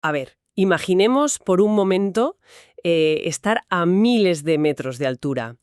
A ver, imaginemos por un momento estar a miles de metros de altura,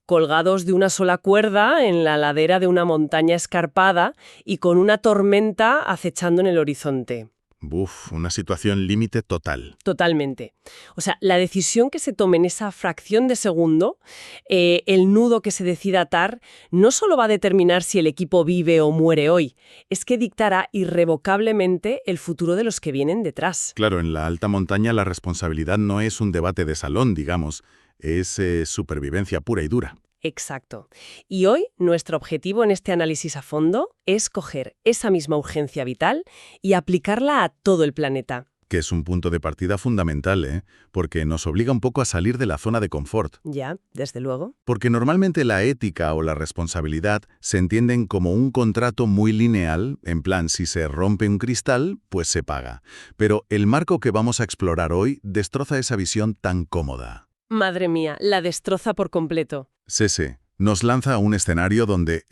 colgados de una sola cuerda en la ladera de una montaña escarpada y con una tormenta acechando en el horizonte. Buf, una situación límite total. Totalmente. O sea, la decisión que se tome en esa fracción de segundo, el nudo que se decida atar, no solo va a determinar si el equipo vive o muere hoy, es que dictará irrevocablemente el futuro de los que vienen detrás. Claro, en la alta montaña la responsabilidad no es un debate de salón, digamos, es supervivencia pura y dura. Exacto. Y hoy nuestro objetivo en este análisis a fondo es coger esa misma urgencia vital y aplicarla a todo el planeta. Que es un punto de partida fundamental, ¿eh? Porque nos obliga un poco a salir de la zona de confort. Ya, desde luego. Porque normalmente la ética o la responsabilidad se entienden como un contrato muy lineal, en plan, si se rompe un cristal, pues se paga. Pero el marco que vamos a explorar hoy destroza esa visión tan cómoda. Madre mía, la destroza por completo. Sí, nos lanza a un escenario donde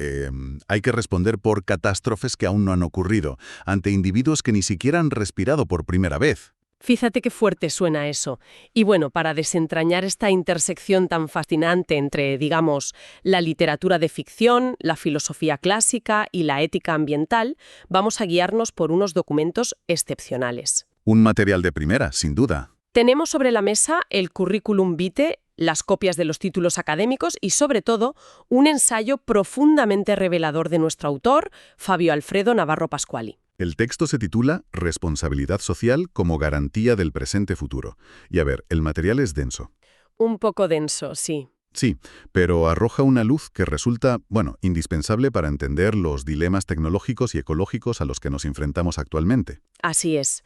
hay que responder por catástrofes que aún no han ocurrido, ante individuos que ni siquiera han respirado por primera vez. Fíjate qué fuerte suena eso. Y bueno, para desentrañar esta intersección tan fascinante entre, digamos, la literatura de ficción, la filosofía clásica y la ética ambiental, vamos a guiarnos por unos documentos excepcionales. Un material de primera, sin duda. Tenemos sobre la mesa el currículum vitae, las copias de los títulos académicos y, sobre todo, un ensayo profundamente revelador de nuestro autor, Fabio Alfredo Navarro Pasquali. El texto se titula Responsabilidad social como garantía del presente futuro. Y a ver, el material es denso. Un poco denso, sí. Sí, pero arroja una luz que resulta, indispensable para entender los dilemas tecnológicos y ecológicos a los que nos enfrentamos actualmente. Así es.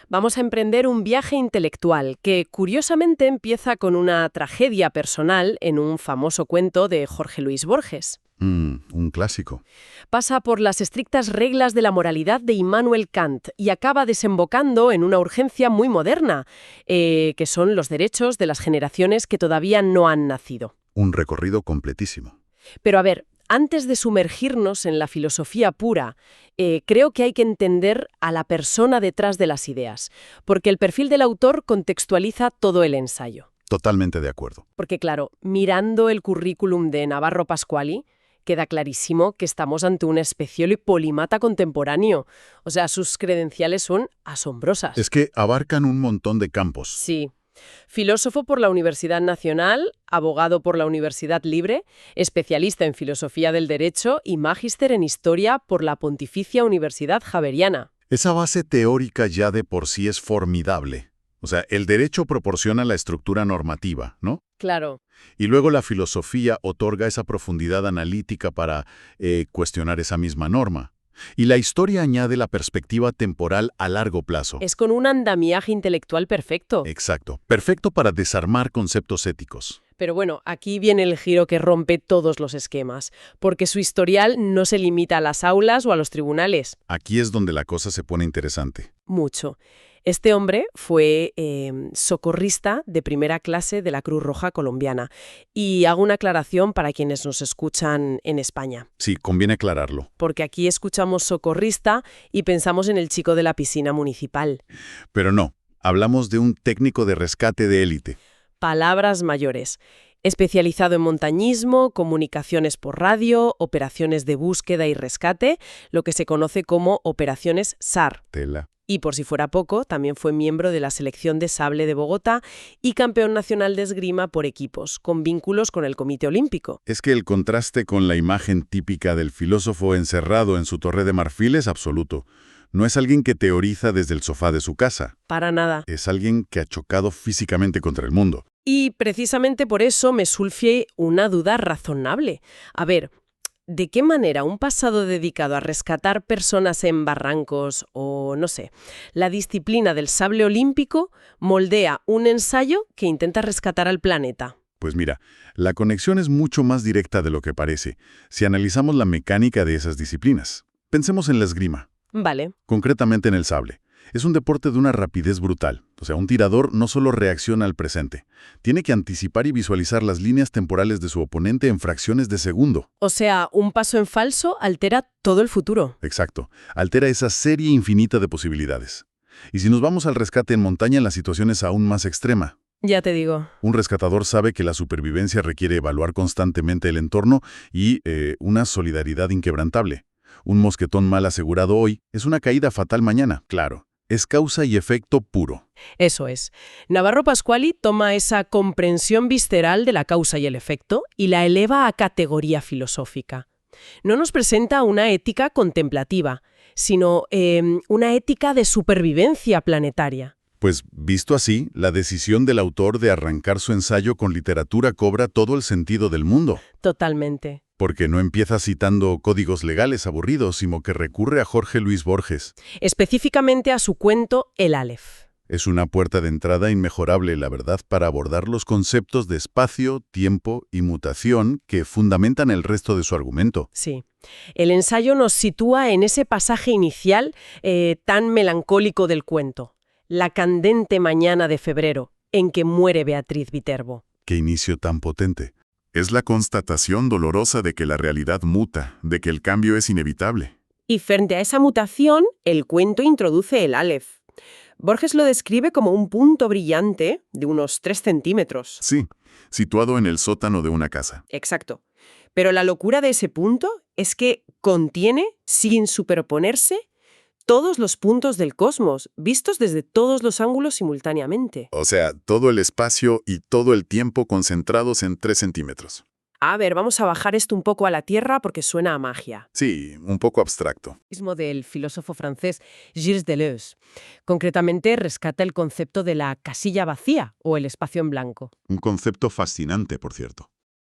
Vamos a emprender un viaje intelectual que, curiosamente, empieza con una tragedia personal en un famoso cuento de Jorge Luis Borges. Un clásico. Pasa por las estrictas reglas de la moralidad de Immanuel Kant y acaba desembocando en una urgencia muy moderna, que son los derechos de las generaciones que todavía no han nacido. Un recorrido completísimo. Pero a ver, antes de sumergirnos en la filosofía pura, creo que hay que entender a la persona detrás de las ideas, porque el perfil del autor contextualiza todo el ensayo. Totalmente de acuerdo. Porque claro, mirando el currículum de Navarro Pasquali, queda clarísimo que estamos ante un especial polímata contemporáneo. O sea, sus credenciales son asombrosas. Es que abarcan un montón de campos. Sí. Filósofo por la Universidad Nacional, abogado por la Universidad Libre, especialista en filosofía del derecho y magíster en historia por la Pontificia Universidad Javeriana. Esa base teórica ya de por sí es formidable. O sea, el derecho proporciona la estructura normativa, ¿no? Claro. Y luego la filosofía otorga esa profundidad analítica para cuestionar esa misma norma. Y la historia añade la perspectiva temporal a largo plazo. Es con un andamiaje intelectual perfecto. Exacto. Perfecto para desarmar conceptos éticos. Pero bueno, aquí viene el giro que rompe todos los esquemas, porque su historial no se limita a las aulas o a los tribunales. Aquí es donde la cosa se pone interesante. Mucho. Este hombre fue socorrista de primera clase de la Cruz Roja colombiana. Y hago una aclaración para quienes nos escuchan en España. Sí, conviene aclararlo. Porque aquí escuchamos socorrista y pensamos en el chico de la piscina municipal. Pero no, hablamos de un técnico de rescate de élite. Palabras mayores. Especializado en montañismo, comunicaciones por radio, operaciones de búsqueda y rescate, lo que se conoce como operaciones SAR. Tela. Y por si fuera poco, también fue miembro de la selección de sable de Bogotá y campeón nacional de esgrima por equipos, con vínculos con el Comité Olímpico. Es que el contraste con la imagen típica del filósofo encerrado en su torre de marfil es absoluto. No es alguien que teoriza desde el sofá de su casa. Para nada. Es alguien que ha chocado físicamente contra el mundo. Y precisamente por eso me surge una duda razonable. A ver, ¿de qué manera un pasado dedicado a rescatar personas en barrancos o, no sé, la disciplina del sable olímpico moldea un ensayo que intenta rescatar al planeta? Pues mira, la conexión es mucho más directa de lo que parece, si analizamos la mecánica de esas disciplinas. Pensemos en la esgrima. Vale. Concretamente en el sable. Es un deporte de una rapidez brutal. O sea, un tirador no solo reacciona al presente, tiene que anticipar y visualizar las líneas temporales de su oponente en fracciones de segundo. O sea, un paso en falso altera todo el futuro. Exacto. Altera esa serie infinita de posibilidades. Y si nos vamos al rescate en montaña, la situación es aún más extrema. Ya te digo. Un rescatador sabe que la supervivencia requiere evaluar constantemente el entorno y una solidaridad inquebrantable. Un mosquetón mal asegurado hoy es una caída fatal mañana, claro. Es causa y efecto puro. Eso es. Navarro Pascuali toma esa comprensión visceral de la causa y el efecto y la eleva a categoría filosófica. No nos presenta una ética contemplativa, sino una ética de supervivencia planetaria. Pues, visto así, la decisión del autor de arrancar su ensayo con literatura cobra todo el sentido del mundo. Totalmente. Porque no empieza citando códigos legales aburridos, sino que recurre a Jorge Luis Borges. Específicamente a su cuento El Aleph. Es una puerta de entrada inmejorable, la verdad, para abordar los conceptos de espacio, tiempo y mutación que fundamentan el resto de su argumento. Sí. El ensayo nos sitúa en ese pasaje inicial tan melancólico del cuento, la candente mañana de febrero, en que muere Beatriz Viterbo. ¡Qué inicio tan potente! Es la constatación dolorosa de que la realidad muta, de que el cambio es inevitable. Y frente a esa mutación, el cuento introduce el Aleph. Borges lo describe como un punto brillante de unos 3 centímetros. Sí, situado en el sótano de una casa. Exacto. Pero la locura de ese punto es que contiene, sin superponerse, todos los puntos del cosmos, vistos desde todos los ángulos simultáneamente. O sea, todo el espacio y todo el tiempo concentrados en 3 centímetros. A ver, vamos a bajar esto un poco a la Tierra porque suena a magia. Sí, un poco abstracto. Mismo del filósofo francés Gilles Deleuze. Concretamente, rescata el concepto de la casilla vacía o el espacio en blanco. Un concepto fascinante, por cierto.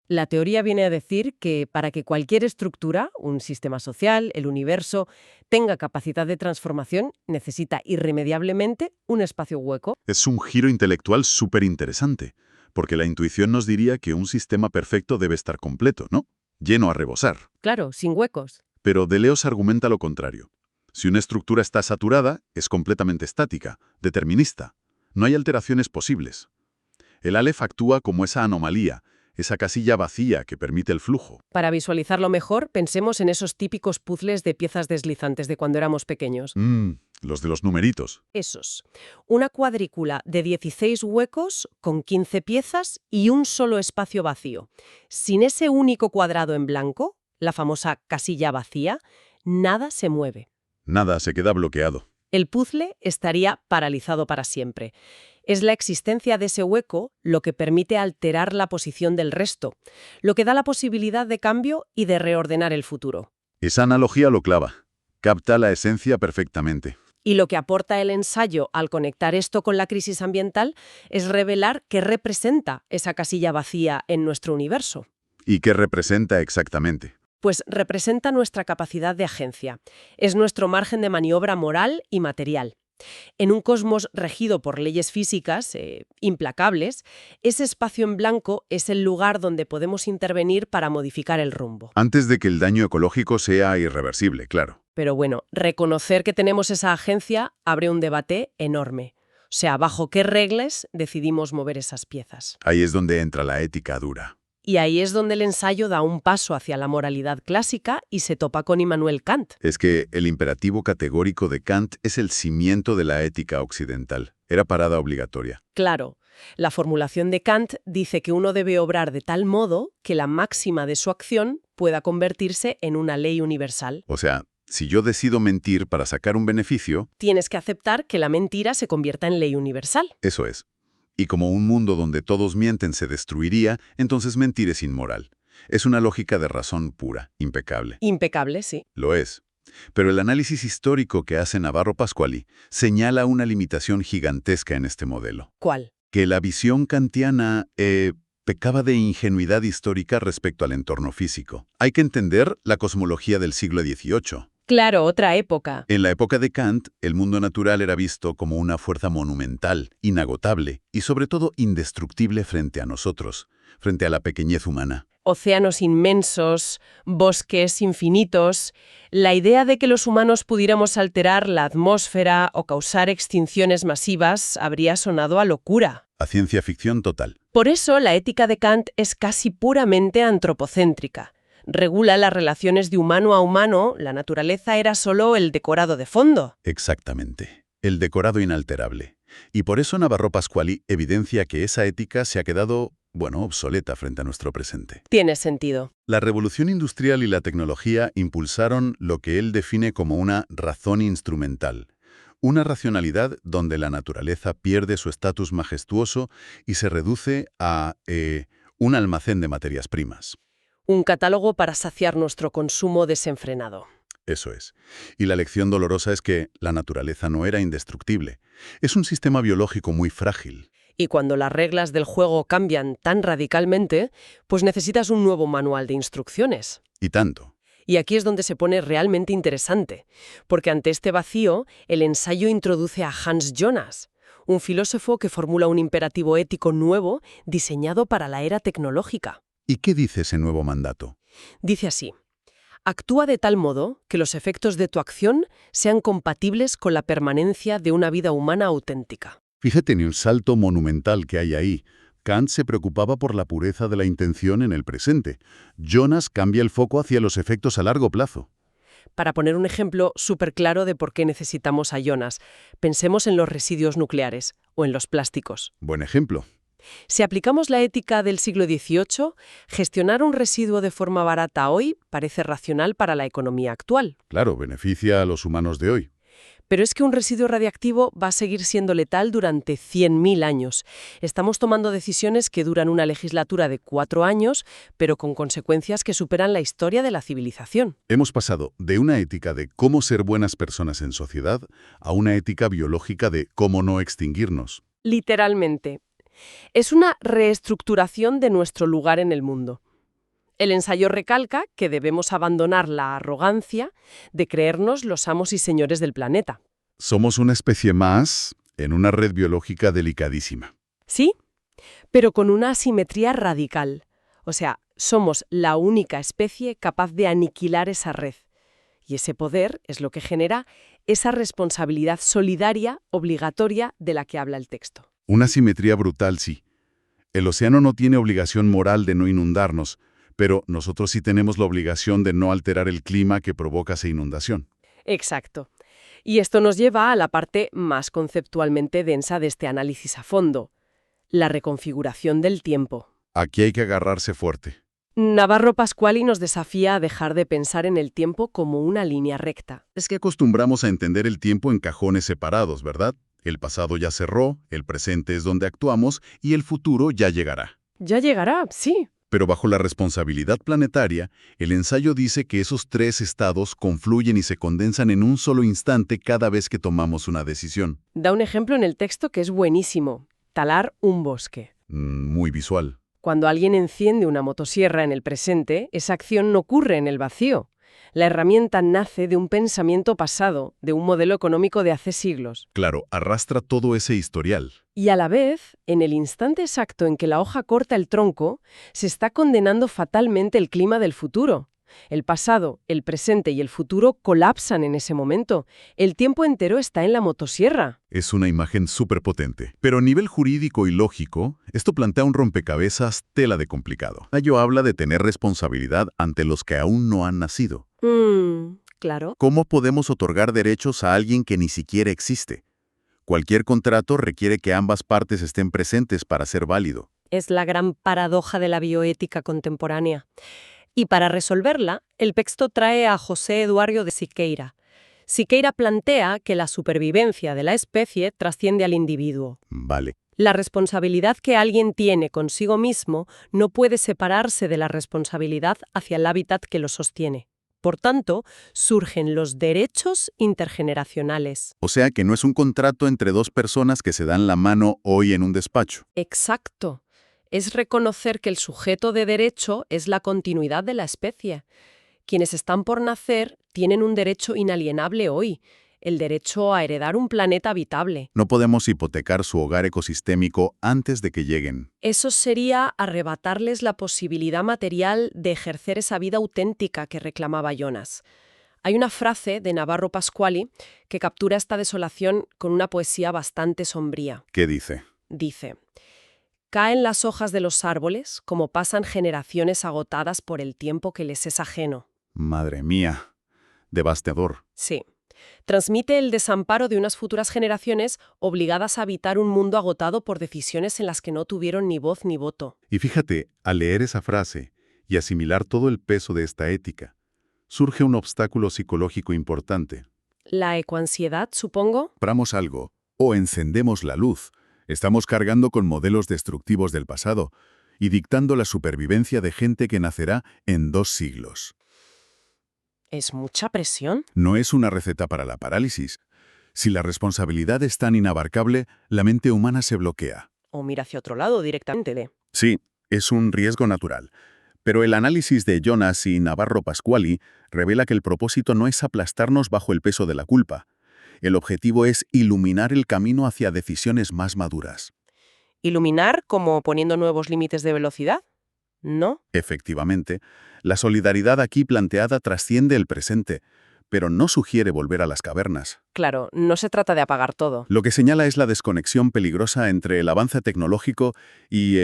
La teoría viene a decir que para que cualquier estructura, un sistema social, el universo, tenga capacidad de transformación, necesita irremediablemente un espacio hueco. Es un giro intelectual súper interesante, porque la intuición nos diría que un sistema perfecto debe estar completo, ¿no? Lleno a rebosar. Claro, sin huecos. Pero Deleuze argumenta lo contrario. Si una estructura está saturada, es completamente estática, determinista. No hay alteraciones posibles. El Aleph actúa como esa anomalía, esa casilla vacía que permite el flujo. Para visualizarlo mejor, pensemos en esos típicos puzzles de piezas deslizantes de cuando éramos pequeños. Los de los numeritos. Esos. Una cuadrícula de 16 huecos con 15 piezas y un solo espacio vacío. Sin ese único cuadrado en blanco, la famosa casilla vacía, nada se mueve. Nada, se queda bloqueado. El puzzle estaría paralizado para siempre. Es la existencia de ese hueco lo que permite alterar la posición del resto, lo que da la posibilidad de cambio y de reordenar el futuro. Esa analogía lo clava. Capta la esencia perfectamente. Y lo que aporta el ensayo al conectar esto con la crisis ambiental es revelar qué representa esa casilla vacía en nuestro universo. ¿Y qué representa exactamente? Pues representa nuestra capacidad de agencia. Es nuestro margen de maniobra moral y material. En un cosmos regido por leyes físicas implacables, ese espacio en blanco es el lugar donde podemos intervenir para modificar el rumbo. Antes de que el daño ecológico sea irreversible, claro. Pero bueno, reconocer que tenemos esa agencia abre un debate enorme. O sea, ¿bajo qué reglas decidimos mover esas piezas? Ahí es donde entra la ética dura. Y ahí es donde el ensayo da un paso hacia la moralidad clásica y se topa con Immanuel Kant. Es que el imperativo categórico de Kant es el cimiento de la ética occidental. Era parada obligatoria. Claro, la formulación de Kant dice que uno debe obrar de tal modo que la máxima de su acción pueda convertirse en una ley universal. O sea, si yo decido mentir para sacar un beneficio... Tienes que aceptar que la mentira se convierta en ley universal. Eso es. Y como un mundo donde todos mienten se destruiría, entonces mentir es inmoral. Es una lógica de razón pura, impecable. Impecable, sí. Lo es. Pero el análisis histórico que hace Navarro Pascuali señala una limitación gigantesca en este modelo. ¿Cuál? Que la visión kantiana pecaba de ingenuidad histórica respecto al entorno físico. Hay que entender la cosmología del siglo XVIII. Claro, otra época. En la época de Kant, el mundo natural era visto como una fuerza monumental, inagotable y sobre todo indestructible frente a nosotros, frente a la pequeñez humana. Océanos inmensos, bosques infinitos. La idea de que los humanos pudiéramos alterar la atmósfera o causar extinciones masivas habría sonado a locura. A ciencia ficción total. Por eso, la ética de Kant es casi puramente antropocéntrica. Regula las relaciones de humano a humano, la naturaleza era solo el decorado de fondo. Exactamente. El decorado inalterable. Y por eso Navarro Pascuali evidencia que esa ética se ha quedado, bueno, obsoleta frente a nuestro presente. Tiene sentido. La revolución industrial y la tecnología impulsaron lo que él define como una razón instrumental. Una racionalidad donde la naturaleza pierde su estatus majestuoso y se reduce a un almacén de materias primas. Un catálogo para saciar nuestro consumo desenfrenado. Eso es. Y la lección dolorosa es que la naturaleza no era indestructible. Es un sistema biológico muy frágil. Y cuando las reglas del juego cambian tan radicalmente, pues necesitas un nuevo manual de instrucciones. Y tanto. Y aquí es donde se pone realmente interesante, porque ante este vacío, el ensayo introduce a Hans Jonas, un filósofo que formula un imperativo ético nuevo diseñado para la era tecnológica. ¿Y qué dice ese nuevo mandato? Dice así: actúa de tal modo que los efectos de tu acción sean compatibles con la permanencia de una vida humana auténtica. Fíjate en el salto monumental que hay ahí. Kant se preocupaba por la pureza de la intención en el presente. Jonas cambia el foco hacia los efectos a largo plazo. Para poner un ejemplo súper claro de por qué necesitamos a Jonas, pensemos en los residuos nucleares o en los plásticos. Buen ejemplo. Si aplicamos la ética del siglo XVIII, gestionar un residuo de forma barata hoy parece racional para la economía actual. Claro, beneficia a los humanos de hoy. Pero es que un residuo radiactivo va a seguir siendo letal durante 100.000 años. Estamos tomando decisiones que duran una legislatura de 4 años, pero con consecuencias que superan la historia de la civilización. Hemos pasado de una ética de cómo ser buenas personas en sociedad a una ética biológica de cómo no extinguirnos. Literalmente. Es una reestructuración de nuestro lugar en el mundo. El ensayo recalca que debemos abandonar la arrogancia de creernos los amos y señores del planeta. Somos una especie más en una red biológica delicadísima. Sí, pero con una asimetría radical. O sea, somos la única especie capaz de aniquilar esa red. Y ese poder es lo que genera esa responsabilidad solidaria obligatoria de la que habla el texto. Una simetría brutal, sí. El océano no tiene obligación moral de no inundarnos, pero nosotros sí tenemos la obligación de no alterar el clima que provoca esa inundación. Exacto. Y esto nos lleva a la parte más conceptualmente densa de este análisis a fondo, la reconfiguración del tiempo. Aquí hay que agarrarse fuerte. Navarro Pascuali nos desafía a dejar de pensar en el tiempo como una línea recta. Es que acostumbramos a entender el tiempo en cajones separados, ¿verdad? El pasado ya cerró, el presente es donde actuamos y el futuro ya llegará. Ya llegará, sí. Pero bajo la responsabilidad planetaria, el ensayo dice que esos tres estados confluyen y se condensan en un solo instante cada vez que tomamos una decisión. Da un ejemplo en el texto que es buenísimo: talar un bosque. Muy visual. Cuando alguien enciende una motosierra en el presente, esa acción no ocurre en el vacío. La herramienta nace de un pensamiento pasado, de un modelo económico de hace siglos. Claro, arrastra todo ese historial. Y a la vez, en el instante exacto en que la hoja corta el tronco, se está condenando fatalmente el clima del futuro. El pasado, el presente y el futuro colapsan en ese momento. El tiempo entero está en la motosierra. Es una imagen súper potente. Pero a nivel jurídico y lógico, esto plantea un rompecabezas tela de complicado. Ello habla de tener responsabilidad ante los que aún no han nacido. Claro. ¿Cómo podemos otorgar derechos a alguien que ni siquiera existe? Cualquier contrato requiere que ambas partes estén presentes para ser válido. Es la gran paradoja de la bioética contemporánea. Y para resolverla, el texto trae a José Eduardo de Siqueira. Siqueira plantea que la supervivencia de la especie trasciende al individuo. Vale. La responsabilidad que alguien tiene consigo mismo no puede separarse de la responsabilidad hacia el hábitat que lo sostiene. Por tanto, surgen los derechos intergeneracionales. O sea que no es un contrato entre dos personas que se dan la mano hoy en un despacho. Exacto. Es reconocer que el sujeto de derecho es la continuidad de la especie. Quienes están por nacer tienen un derecho inalienable hoy, el derecho a heredar un planeta habitable. No podemos hipotecar su hogar ecosistémico antes de que lleguen. Eso sería arrebatarles la posibilidad material de ejercer esa vida auténtica que reclamaba Jonas. Hay una frase de Navarro Pascuali que captura esta desolación con una poesía bastante sombría. ¿Qué dice? Dice: caen las hojas de los árboles como pasan generaciones agotadas por el tiempo que les es ajeno. Madre mía, devastador. Sí. Transmite el desamparo de unas futuras generaciones obligadas a habitar un mundo agotado por decisiones en las que no tuvieron ni voz ni voto. Y fíjate, al leer esa frase y asimilar todo el peso de esta ética, surge un obstáculo psicológico importante. La ecoansiedad, supongo. Compramos algo o encendemos la luz. Estamos cargando con modelos destructivos del pasado y dictando la supervivencia de gente que nacerá en 2 siglos. ¿Es mucha presión? No es una receta para la parálisis. Si la responsabilidad es tan inabarcable, la mente humana se bloquea. ¿O mira hacia otro lado directamente? Sí, es un riesgo natural. Pero el análisis de Jonas y Navarro Pasquali revela que el propósito no es aplastarnos bajo el peso de la culpa. El objetivo es iluminar el camino hacia decisiones más maduras. ¿Iluminar como poniendo nuevos límites de velocidad? ¿No? Efectivamente, la solidaridad aquí planteada trasciende el presente, pero no sugiere volver a las cavernas. Claro, no se trata de apagar todo. Lo que señala es la desconexión peligrosa entre el avance tecnológico y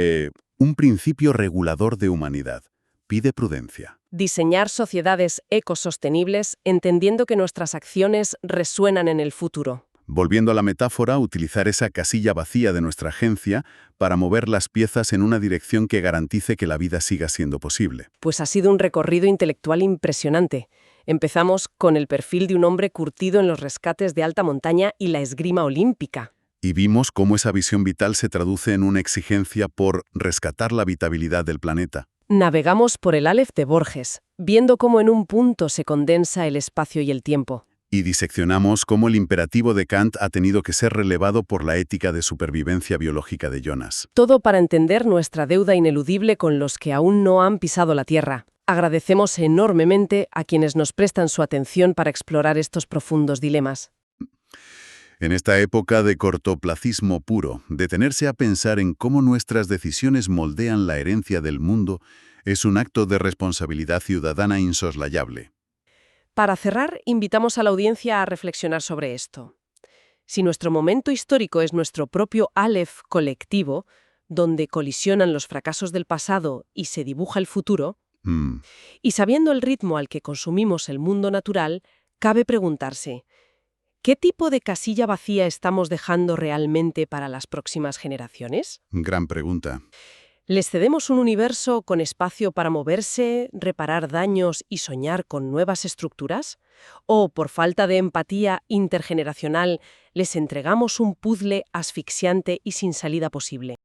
un principio regulador de humanidad. Pide prudencia. Diseñar sociedades ecosostenibles entendiendo que nuestras acciones resuenan en el futuro. Volviendo a la metáfora, utilizar esa casilla vacía de nuestra agencia para mover las piezas en una dirección que garantice que la vida siga siendo posible. Pues ha sido un recorrido intelectual impresionante. Empezamos con el perfil de un hombre curtido en los rescates de alta montaña y la esgrima olímpica. Y vimos cómo esa visión vital se traduce en una exigencia por rescatar la habitabilidad del planeta. Navegamos por el Aleph de Borges, viendo cómo en un punto se condensa el espacio y el tiempo. Y diseccionamos cómo el imperativo de Kant ha tenido que ser relevado por la ética de supervivencia biológica de Jonas. Todo para entender nuestra deuda ineludible con los que aún no han pisado la Tierra. Agradecemos enormemente a quienes nos prestan su atención para explorar estos profundos dilemas. En esta época de cortoplacismo puro, detenerse a pensar en cómo nuestras decisiones moldean la herencia del mundo es un acto de responsabilidad ciudadana insoslayable. Para cerrar, invitamos a la audiencia a reflexionar sobre esto. Si nuestro momento histórico es nuestro propio Aleph colectivo, donde colisionan los fracasos del pasado y se dibuja el futuro, y sabiendo el ritmo al que consumimos el mundo natural, cabe preguntarse, ¿qué tipo de casilla vacía estamos dejando realmente para las próximas generaciones? Gran pregunta. ¿Les cedemos un universo con espacio para moverse, reparar daños y soñar con nuevas estructuras? ¿O, por falta de empatía intergeneracional, les entregamos un puzzle asfixiante y sin salida posible?